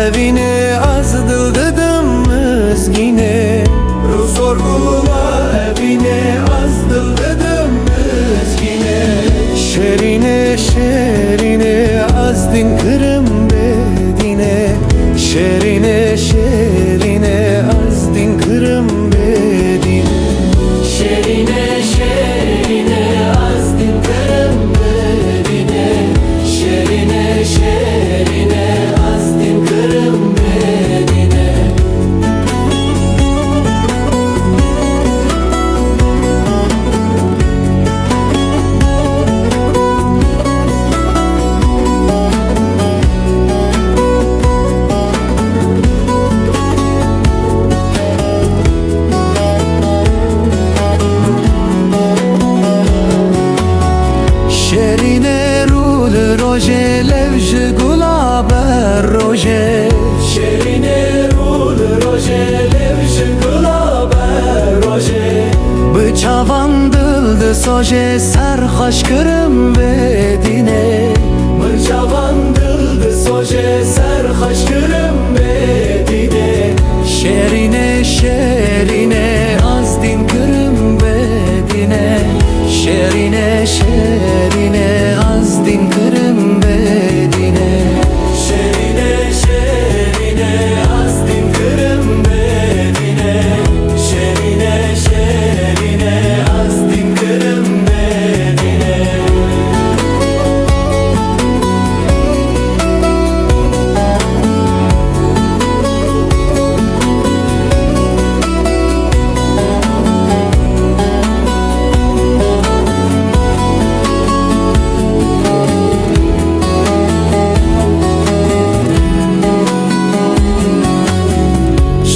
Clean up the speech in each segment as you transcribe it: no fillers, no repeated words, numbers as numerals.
evini azdıldıdım mızgine. Ruh sorgula evini azdıldıdım mızgine. Şerine şerine azdin kırım bedine. Şerine şerine azdin kırım bedine. Şerine şerine azdin kırım bedine. Şerine şerine azdin kırım bedine. Şerine rul roje levj gulaber roje. Şerine rul roje levj gulaber roje. Bıçavan dıldı soje serhaş kırım bedine. Bıçavan dıldı soje serhaş kırım bedine. Şerine şerine azdin kırım bedine. Şerine şerine azdin kırım bedine. Şerine şerine azdin kırım bedine. Şerine şerine azdin kırım bedine.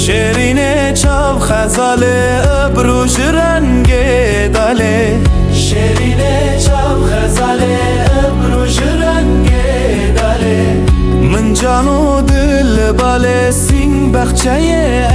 شرینه چاو خزاله ابروج رنگ داله. Şerine çav xezale ebruj renge dale. من جان و دل باله سین بخچه